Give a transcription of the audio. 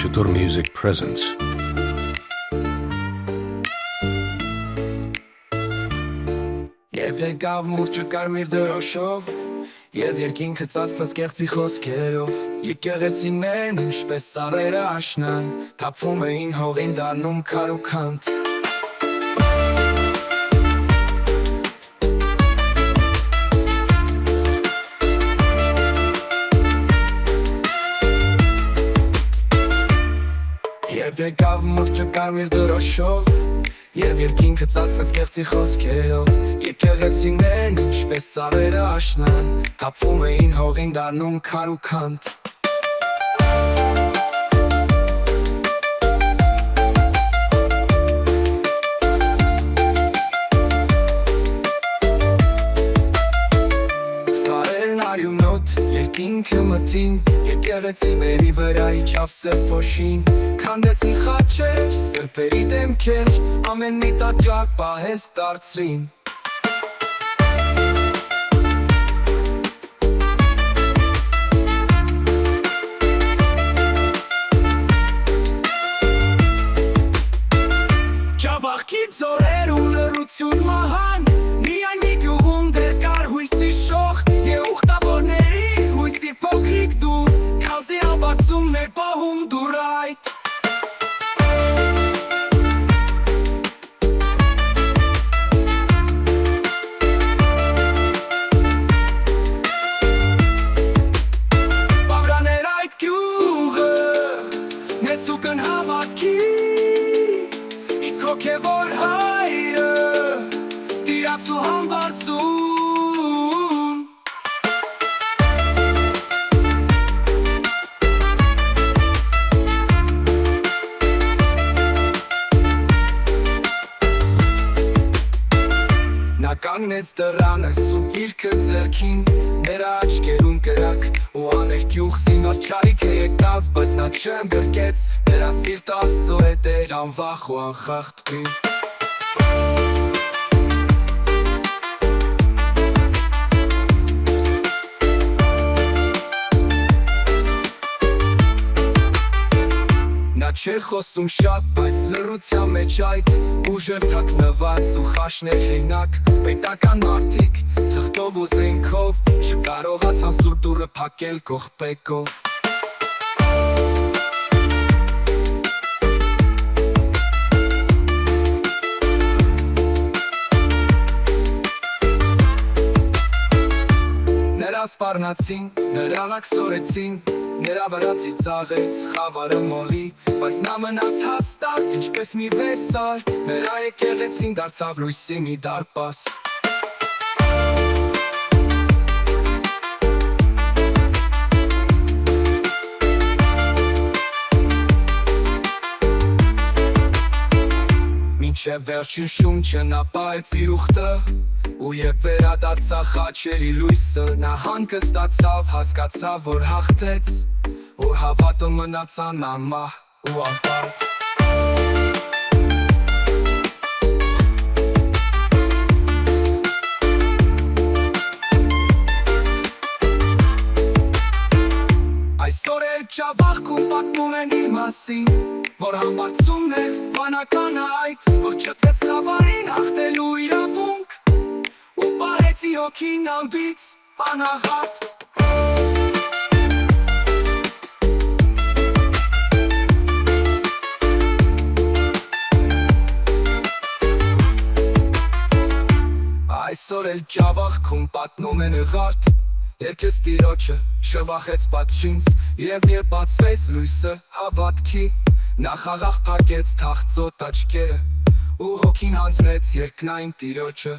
Chutur Music presents. Երբ եկավ մուրճը կարմիր դրոշով Եվ երկինքը ծածկված կեղծի խոսքերով Եկեղեցիներն ինչպես ծառերը աշնան Թափվում էին հողին դառնում քար ու քանդ Երբ եկավ մուրճը կարմիր դրոշով Եվ երկինքը ծածկված կեղծի խոսքերով Եկեղեցիներն ինչպես ծառերը աշնան Թափվում էին հողին դառնում քար ու քանդ Սարերն արյունոտ երկինքը մտին Եկեղեցիների վրա իջավ սև փոշին Քանդեցին խաչեր, սրբերի դեմքեր Ամեն մի տաճար պահես դարձրին Ջավախքի ձորեր ու լռություն մահան Միայն մի գյուղում դեռ կար հույսի շող Եվ ուխտավորների հույսի փոքրիկ դուռ Քազի աբարձում էր պահում դուռ այդ Մեծուկն հավատքի, իսկ հոգևոր հայրը, տիրացու համբարձում Նա կանգնեց դռանս ու գիրքը ձեռքին Նրա աչքերում կրակ ու աներ գյուղ սինված չարիք է եկավ Բայց նա չընդգրկեց Նրա սիրտը Աստծո հետ էր անվախ ու անխախտվի Նա չէր խոսում շատ, բայց լռության մեջ այդ Ուժեր թաքնված ու խաշներ հենակ Պետական մարդիկ, թղթով ու զենքով Չկարողացան սուր դուռը փակել կողպեկով Նրա սպառնացին, նրա լաքսորեցին Նրա վրա ծիծաղեց խավարը մոլի Բայց նա մնաց հաստատ, ինչպես մի վերսար Նրա եկեղեցին դարձավ լույսի մի դարպաս Մինչև վերջին շունչը նա պահեց իր ուխտը Ու երբ վերադարձավ խաչերի լույսը Նա հանգստացավ, հասկացավ, որ հաղթեց Ու հավատը մնացան անմահ ու անպարտ Այսօր էլ ջավախքում պատմում են իր մասին Որ համբարձումն է վանականը այդ Որ չտվեց խավարին հաղթելու իրավունք Ու պահեցի հոգին ամբից անաղարտ Այսօր էլ ջավախքում պատմում են ըղարդ Երկեց տիրոջը, չվախեց պատշինց Եվ երբ բացվեց լույսը հավատքի Նա խաղաղ փակեց թախծոտ աչքերը Ու հոգին հանձնեց երկնային տիրոջը